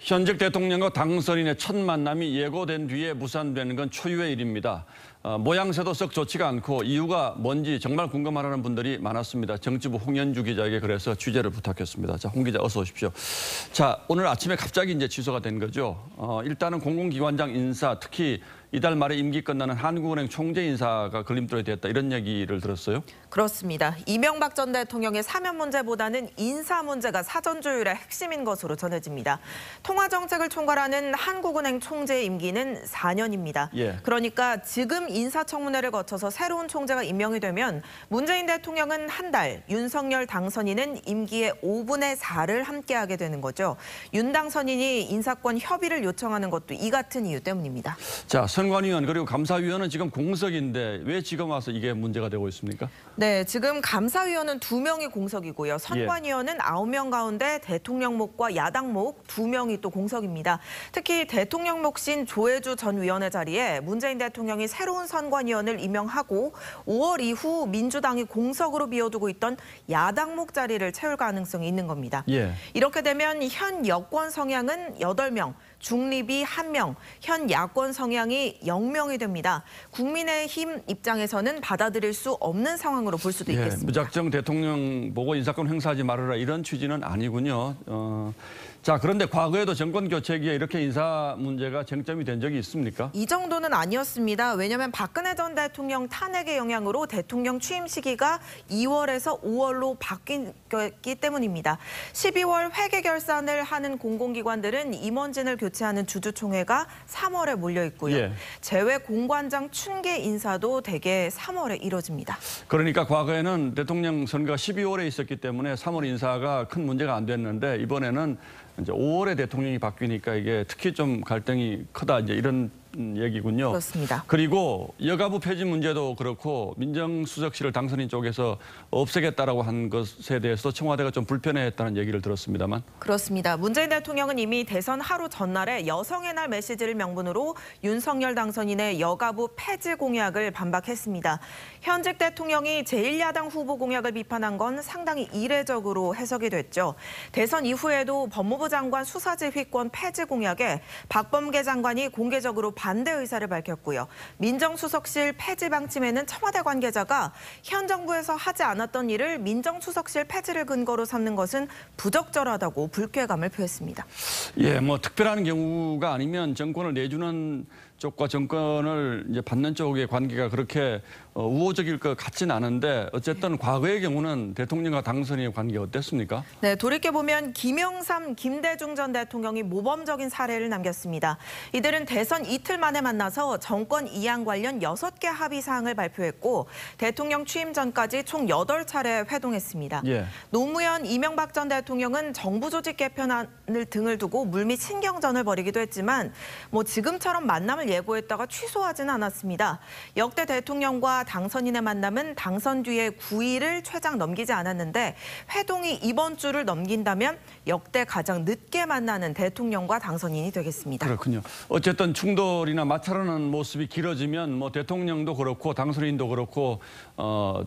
현직 대통령과 당선인의 첫 만남이 예고된 뒤에 무산되는 건 초유의 일입니다. 모양새도 썩 좋지가 않고 이유가 뭔지 정말 궁금하다는 분들이 많았습니다. 정치부 홍현주 기자에게 그래서 취재를 부탁했습니다. 자, 홍 기자 어서 오십시오. 자, 오늘 아침에 갑자기 이제 취소가 된 거죠. 일단은 공공기관장 인사, 특히 이달 말에 임기 끝나는 한국은행 총재 인사가 걸림돌이 됐다 이런 얘기를 들었어요? 그렇습니다. 이명박 전 대통령의 사면 문제보다는 인사 문제가 사전 조율의 핵심인 것으로 전해집니다. 통화정책을 총괄하는 한국은행 총재의 임기는 4년입니다. 예. 그러니까 지금 인사청문회를 거쳐서 새로운 총재가 임명이 되면 문재인 대통령은 한 달, 윤석열 당선인은 임기의 5분의 4를 함께하게 되는 거죠. 윤 당선인이 인사권 협의를 요청하는 것도 이 같은 이유 때문입니다. 자, 선관위원 그리고 감사위원은 지금 공석인데 왜 지금 와서 이게 문제가 되고 있습니까? 네, 지금 감사위원은 2명이 공석이고요. 선관위원은 9명 가운데 대통령 몫과 야당 몫 2명이 또 공석입니다. 특히 대통령 몫인 조혜주 전 위원의 자리에 문재인 대통령이 새로운 선관위원을 임명하고 5월 이후 민주당이 공석으로 비워두고 있던 야당 몫 자리를 채울 가능성이 있는 겁니다. 예. 이렇게 되면 현 여권 성향은 8명, 중립이 1명, 현 야권 성향이 0명이 됩니다. 국민의힘 입장에서는 받아들일 수 없는 상황으로 볼 수도 있겠습니다. 예, 무작정 대통령 보고 인사권 행사하지 말아라 이런 취지는 아니군요. 자, 그런데 과거에도 정권 교체기에 이렇게 인사 문제가 쟁점이 된 적이 있습니까? 이 정도는 아니었습니다. 왜냐하면 박근혜 전 대통령 탄핵의 영향으로 대통령 취임 시기가 2월에서 5월로 바뀌었기 때문입니다. 12월 회계 결산을 하는 공공기관들은 임원진을 교체하는 주주총회가 3월에 몰려 있고요. 예. 제외 공관장 춘계 인사도 대개 3월에 이뤄집니다. 그러니까 과거에는 대통령 선거가 12월에 있었기 때문에 3월 인사가 큰 문제가 안 됐는데 이번에는 이제 5월에 대통령이 바뀌니까 이게 특히 좀 갈등이 크다 이제 이런 얘기군요. 그렇습니다. 그리고 여가부 폐지 문제도 그렇고 민정수석실을 당선인 쪽에서 없애겠다라고 한 것에 대해서 청와대가 좀 불편해했다는 얘기를 들었습니다만. 그렇습니다. 문재인 대통령은 이미 대선 하루 전날에 여성의 날 메시지를 명분으로 윤석열 당선인의 여가부 폐지 공약을 반박했습니다. 현직 대통령이 제1야당 후보 공약을 비판한 건 상당히 이례적으로 해석이 됐죠. 대선 이후에도 법무부 장관 수사지휘권 폐지 공약에 박범계 장관이 공개적으로 반대 의사를 밝혔고요. 민정수석실 폐지 방침에는 청와대 관계자가 현 정부에서 하지 않았던 일을 민정수석실 폐지를 근거로 삼는 것은 부적절하다고 불쾌감을 표했습니다. 예, 뭐 특별한 경우가 아니면 정권을 내주는 쪽과 정권을 이제 받는 쪽의 관계가 그렇게 우호적일 것 같지는 않은데 어쨌든 과거의 경우는 대통령과 당선인의 관계가 어땠습니까? 네, 돌이켜보면 김영삼, 김대중 전 대통령이 모범적인 사례를 남겼습니다. 이들은 대선 이틀 만에 만나서 정권 이양 관련 6개 합의 사항을 발표했고 대통령 취임 전까지 총 8차례 회동했습니다. 예. 노무현, 이명박 전 대통령은 정부 조직 개편안을 등을 두고 물밑 신경전을 벌이기도 했지만 뭐 지금처럼 만남을 예고했다가 취소하지는 않았습니다. 역대 대통령과 당선인의 만남은 당선 뒤에 9일을 최장 넘기지 않았는데 회동이 이번 주를 넘긴다면 역대 가장 늦게 만나는 대통령과 당선인이 되겠습니다. 그렇군요. 어쨌든 충돌이나 마찰하는 모습이 길어지면 뭐 대통령도 그렇고 당선인도 그렇고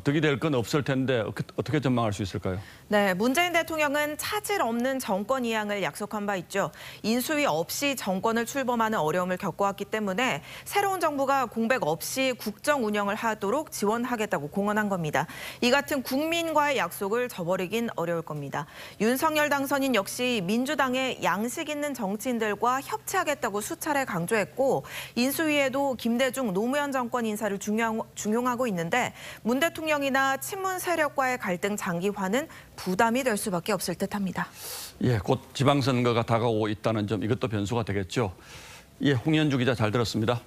득이 될 건 없을 텐데 어떻게 전망할 수 있을까요? 네, 문재인 대통령은 차질 없는 정권 이양을 약속한 바 있죠. 인수위 없이 정권을 출범하는 어려움을 겪어왔기 때문에 새로운 정부가 공백 없이 국정 운영을 하도록 지원하겠다고 공언한 겁니다. 이 같은 국민과의 약속을 저버리긴 어려울 겁니다. 윤석열 당선인 역시 민주당의 양식 있는 정치인들과 협치하겠다고 수차례 강조했고 인수위에도 김대중, 노무현 정권 인사를 중용하고 있는데 문 대통령이나 친문 세력과의 갈등 장기화는 부담이 될 수밖에 없을 듯합니다. 예, 곧 지방선거가 다가오고 있다는 점 이것도 변수가 되겠죠. 예, 홍현주 기자 잘 들었습니다.